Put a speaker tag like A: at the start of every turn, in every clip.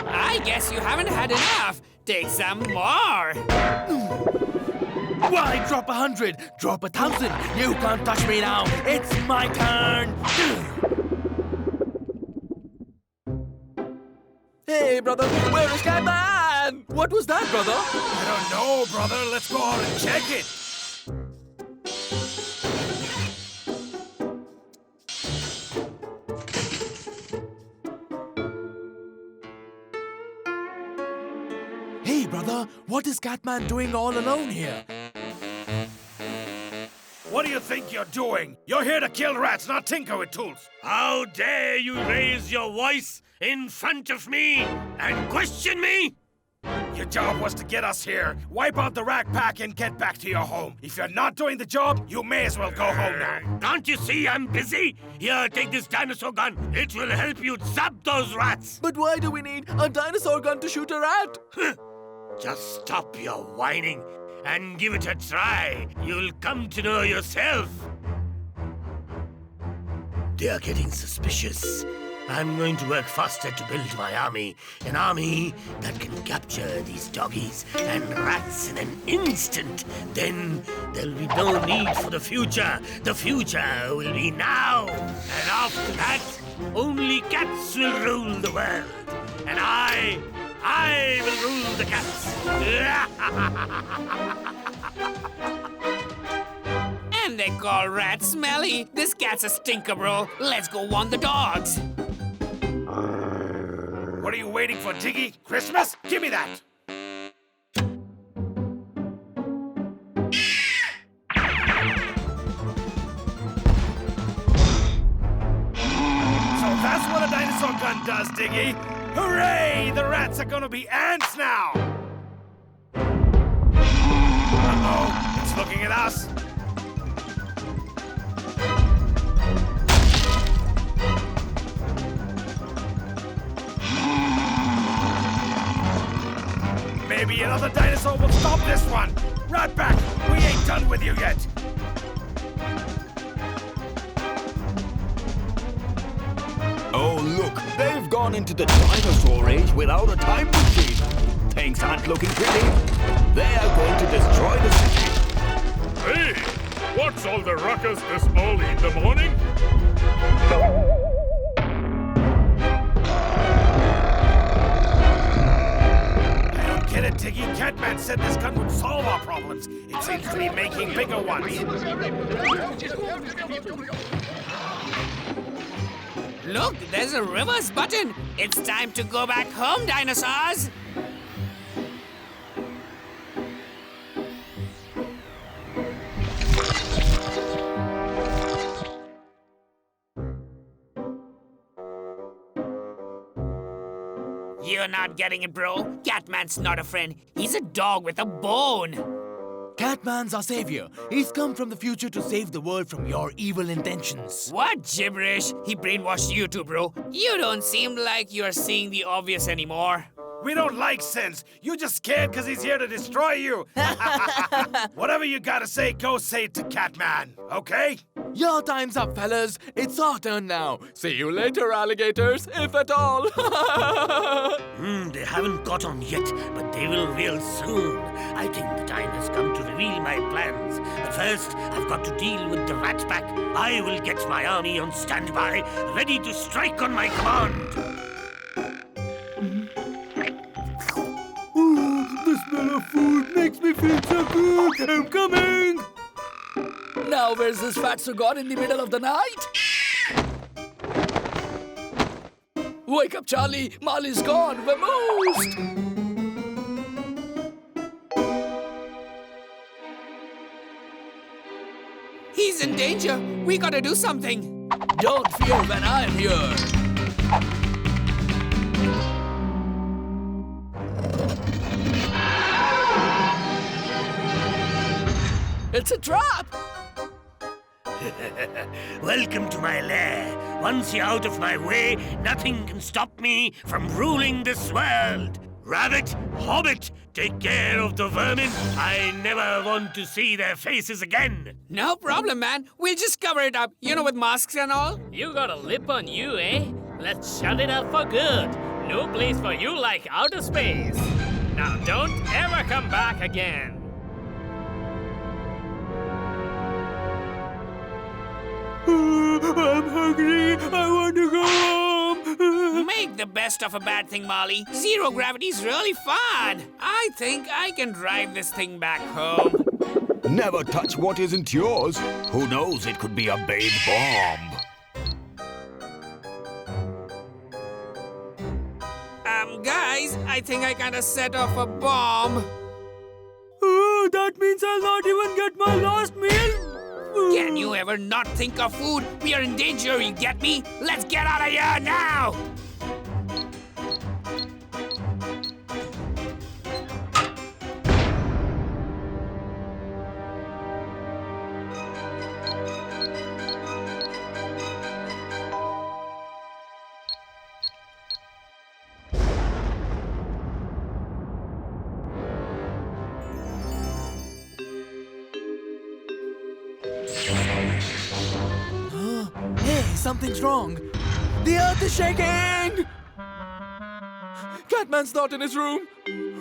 A: I guess you haven't had enough. Take some more.
B: Why drop 100? Drop 1,000. You can't touch me now. It's my turn. Hey, brother, where is Catman? What was that, brother?
C: I don't know, brother. Let's go out and check it.
B: Hey, brother, what is Catman doing all alone here?
C: What do you think you're doing? You're here to kill rats, not tinker with tools. How dare you raise your voice in front of me and question me? Your job was to get us here, wipe out the rat pack, and get back to your home. If you're not doing the job, you may as well go home now. Can't you see I'm busy? Here, take this dinosaur gun. It will help you zap those rats.
B: But why do we need a dinosaur gun to shoot a rat?
C: Just stop your whining and give it a try. You'll come to know yourself. They're getting suspicious. I'm going to work faster to build my army. An army that can capture these doggies and rats in an instant. Then there'll be no need for the future. The future will be now. And after that, only cats will rule the world. And I will rule the cats.
A: And they call rats smelly. This cat's a stinker, bro. Let's go warn the dogs.
C: What are you waiting for, Tiggy? Christmas? Give me that! So that's what a dinosaur gun does, Tiggy! Hooray! The rats are gonna be ants now! Uh-oh, it's looking at us. Maybe another dinosaur will stop this one! Ratback, we ain't done with you yet!
D: Oh, look, they've gone into the dinosaur age without a time machine. Things aren't looking pretty. They are going to destroy the city.
E: Hey, what's all the ruckus this early in the morning?
C: Get it, Tiggy? Catman said this gun would solve our problems. It seems to be making bigger ones.
A: Look, there's a reverse button. It's time to go back home, dinosaurs. You're not getting it, bro. Catman's not a friend. He's a dog with a bone.
B: Catman's our savior. He's come from the future to save the world from your evil intentions.
A: What gibberish? He brainwashed you too, bro. You don't seem like you're seeing the obvious anymore.
C: We don't like sense. You're just scared because he's here to destroy you. Whatever you gotta say, go say it to Catman, okay?
B: Your time's up, fellas. It's our turn now. See you later, alligators, if at all.
C: They haven't got on yet, but they will real soon. I think the time has come to reveal my plans. But first, I've got to deal with the rat pack. I will get my army on standby, ready to strike on my command.
B: The smell of food makes me feel so good. I'm coming.
F: Now where's this fatso gone in the middle of the night? Wake up, Charlie. Molly's gone. Vamoosed.
A: He's in danger. We gotta do something.
F: Don't fear when I'm here. It's a trap!
C: Welcome to my lair. Once you're out of my way, nothing can stop me from ruling this world. Rabbit, Hobbit, take care of the vermin. I never want to see their faces again.
A: No problem, man. We'll just cover it up. You know, with masks and all.
G: You got a lip on you, eh? Let's shut it up for good.
A: No place for you like outer space. Now don't ever come back again.
B: I'm hungry. I want to go home.
A: Make the best of a bad thing, Molly. Zero gravity's really fun. I think I can drive this thing back home.
D: Never touch what isn't yours. Who knows, it could be a babe bomb.
A: Guys, I think I kinda set off a bomb.
B: Oh, that means I'll not even get my last meal.
A: Can you ever not think of food? We are in danger, you get me? Let's get out of here now!
B: Hey, something's wrong. The earth is shaking!
F: Catman's not in his room.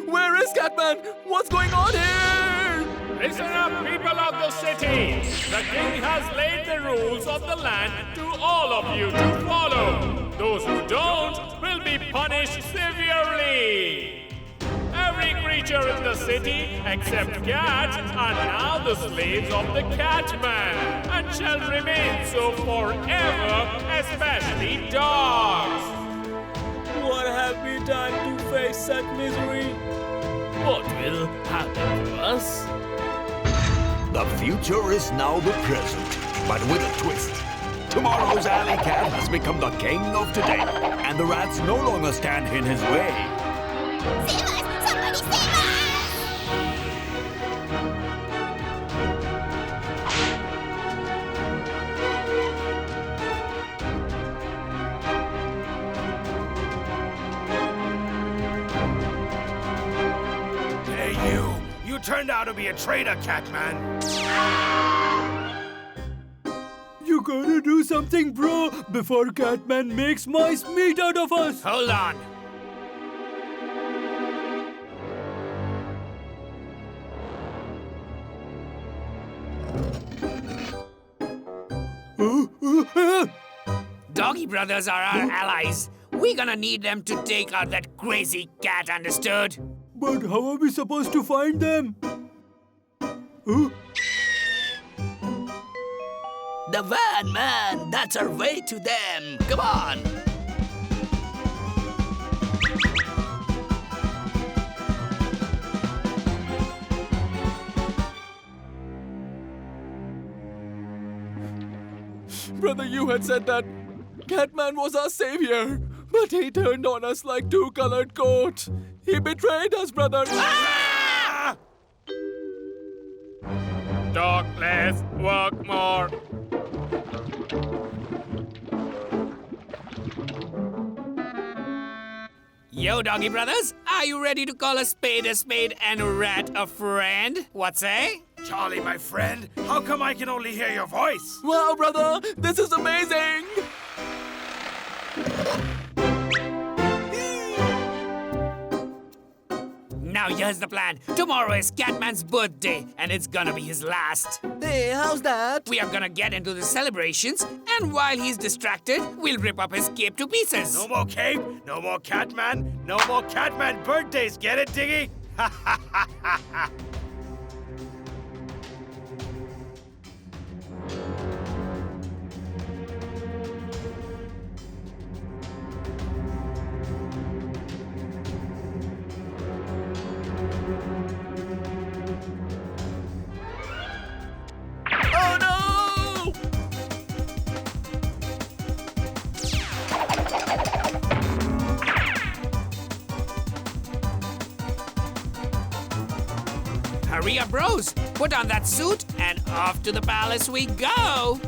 F: Where is Catman? What's going on here?
E: Listen up, people of the city. The king has laid the rules of the land to all of you to follow. Those who don't will be punished severely. Every creature in the city, except cats, are now the slaves of the Catman and shall remain so forever, especially dogs.
F: What have we done to face such misery?
A: What will happen to us?
D: The future is now the present, but with a twist. Tomorrow's alley cat has become the king of today, and the rats no longer stand in his way.
G: Save us! Somebody save us!
C: Hey, you! You turned out to be a traitor, Catman.
B: You gotta do something, bro, before Catman makes mice meat out of us.
A: Hold on. Doggy brothers are our allies. We're gonna need them to take out that crazy cat, understood?
B: But how are we supposed to find them? Huh?
F: The van, man. That's our way to them. Come on. Brother, you had said that Catman was our savior, but he turned on us like two colored coats. He betrayed us, brother.
A: Ah!
E: Talk less, work more.
A: Yo, Doggy brothers, are you ready to call a spade and a rat a friend? What say?
C: Charlie, my friend, how come I can only hear your voice?
F: Wow, brother, this is amazing.
A: Now here's the plan. Tomorrow is Catman's birthday, and it's gonna be his last.
F: Hey, how's that?
A: We are gonna get into the celebrations, and while he's distracted, we'll rip up his cape to pieces.
C: No more cape, no more Catman, no more Catman birthdays. Get it, Diggy? Ha ha ha ha ha!
F: Oh no!
A: Hurry up, bros. Put on that suit, and off to the palace we go.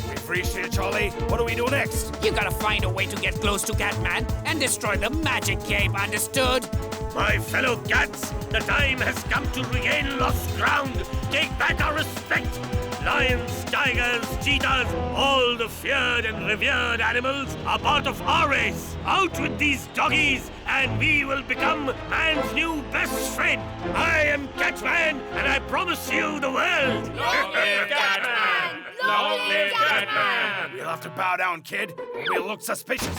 C: We reached here, Charlie. What do we do next?
A: You gotta find a way to get close to Catman and destroy the magic cape, understood?
C: My fellow cats, the time has come to regain lost ground. Take back our respect. Lions, tigers, cheetahs, all the feared and revered animals are part of our race. Out with these doggies, and we will become man's new best friend. I am Catman, and I promise you the world.
E: Long live Catman! Long live Catman!
H: You'll have to bow down, kid, or we'll look suspicious.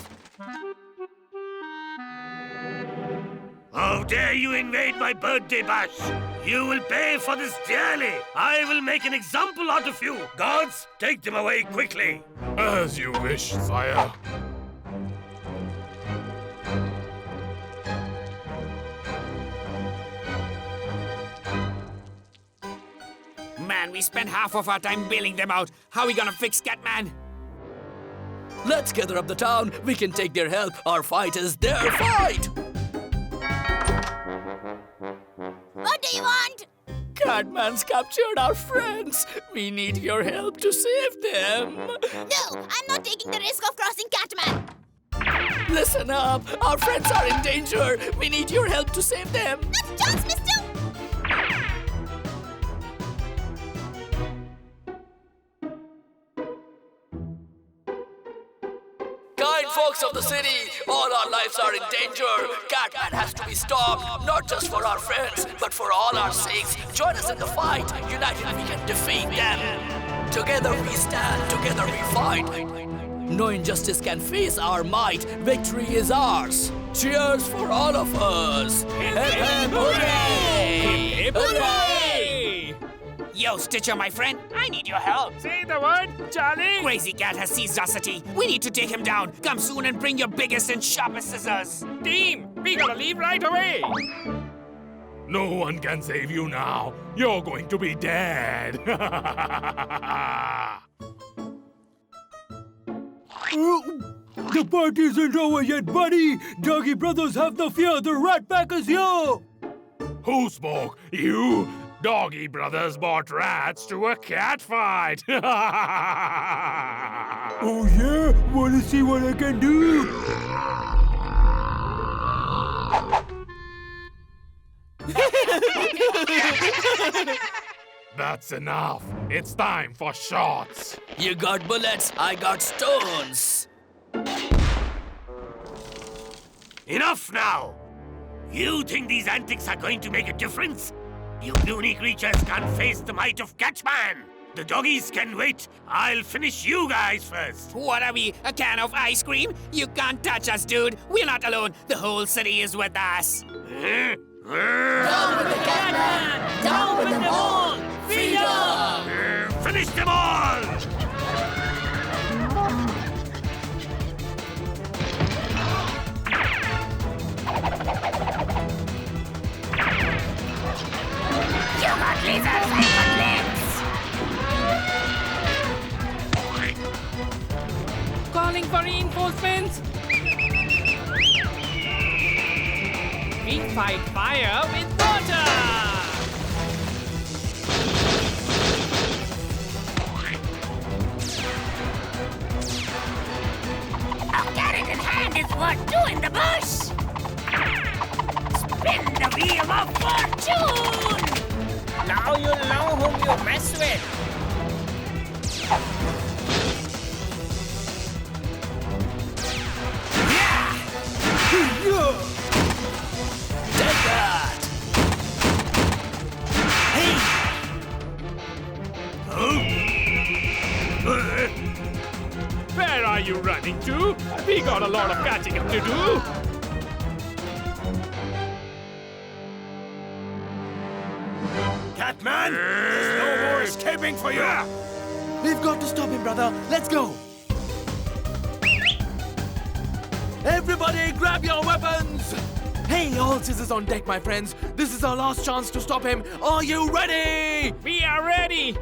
C: How dare you invade my birthday bash? You will pay for this dearly. I will make an example out of you. Guards, take them away quickly.
E: As you wish, sire.
A: Man, we spent half of our time bailing them out. How are we gonna fix Catman?
F: Let's gather up the town. We can take their help. Our fight is their fight.
G: What do you want?
F: Catman's captured our friends. We need your help to save them.
G: No, I'm not taking the risk of crossing Catman.
F: Listen up. Our friends are in danger. We need your help to save them.
G: Not a chance, mister.
F: Kind folks of the city, all our lives are in danger. Catman has to be stopped, not just for our friends, but for all our sakes. Join us in the fight. United we can defeat them. Together we stand, together we fight. No injustice can face our might. Victory is ours. Cheers for all of us. Hip hip hooray! Hip hooray!
A: Yo, Stitcher, my friend, I need your help.
E: Say the word, Charlie!
A: Crazy Cat has seized our city. We need to take him down. Come soon and bring your biggest and sharpest scissors.
E: Team, we gotta leave right away! No one can save you now. You're going to be dead.
B: The party isn't over yet, buddy! Doggy brothers, have no fear, the Rat Pack is here!
E: Who spoke? You? Doggy brothers brought rats to a cat fight.
B: Oh yeah? Wanna see what I can do?
E: That's enough. It's time for shots.
F: You got bullets, I got stones.
C: Enough now! You think these antics are going to make a difference? You puny creatures can't face the might of Catman! The doggies can wait. I'll finish you guys first.
A: What are we, a can of ice cream? You can't touch us, dude. We're not alone. The whole city is with us.
F: Down with the Catman! Down with them all! Freedom!
C: Finish them all!
G: You got lizards, I got legs.
I: Calling for reinforcements. We fight fire with water.
G: A carrot in hand is worth two in the bush. Spin the wheel of fortune.
I: Now you know whom you mess with.
F: Take that!
E: Where are you running to? We got a lot of catching up to do.
H: Catman, there's no more escaping for you.
B: We've got to stop him, brother. Let's go. Everybody, grab your weapons! Hey, all scissors on deck, my friends. This is our last chance to stop him. Are you ready?
E: We are ready.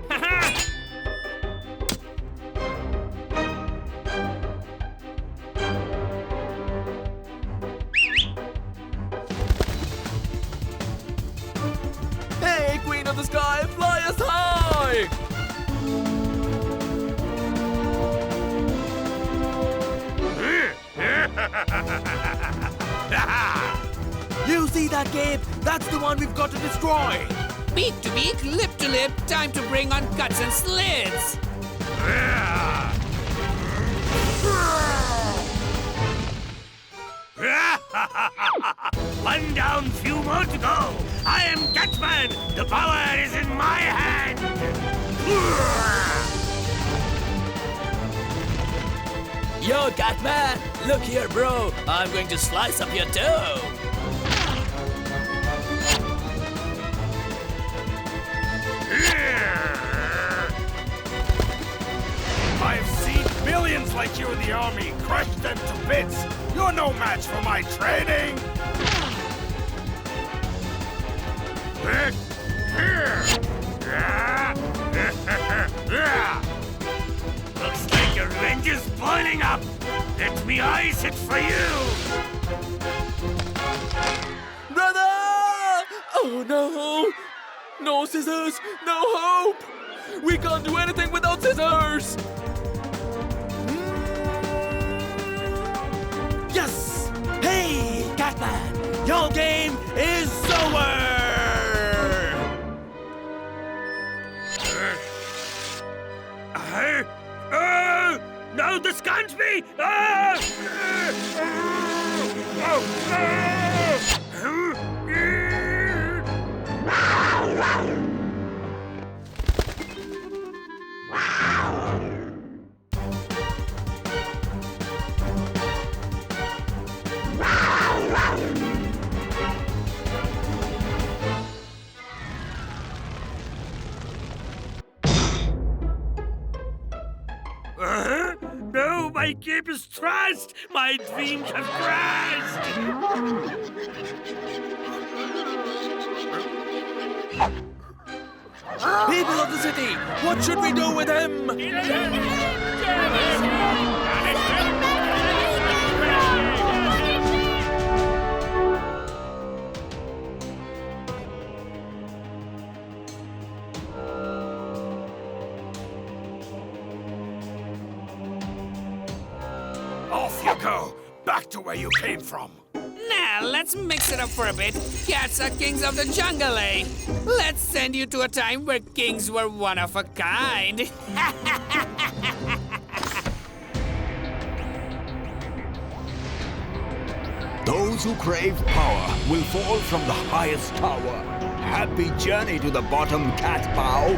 F: Hey, Queen of the Sky, fly us high!
B: You see that, Gabe? That's the one we've got to destroy.
A: Beak to beak, lip to lip, time to bring on cuts and slits.
C: One down, few more to go. I am Catman. The power is in my hand.
F: Yo, Catman! Look here, bro. I'm going to slice up your toe.
H: I've seen millions like you in the army. Crush them to bits. You're no match for my training.
C: Looks like your revenge is boiling up. Let me ice it for you.
B: Brother! Oh no! No scissors, no hope! We can't do anything without scissors! Yes! Hey, Catman! Your game is over!
C: No, this can't be! No, my cape is trashed! My dreams have crashed!
B: People of the city, what should we do with him?
H: Off you go. Back to where you came from.
A: Now, let's mix it up for a bit. Cats are kings of the jungle, eh? Let's send you to a time where kings were one of a kind.
D: Those who crave power will fall from the highest tower. Happy journey to the bottom, cat bow.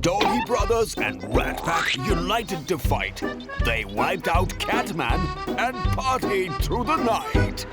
D: Doggy Brothers and Rat-Pack united to fight. They wiped out Catman and partied through the night.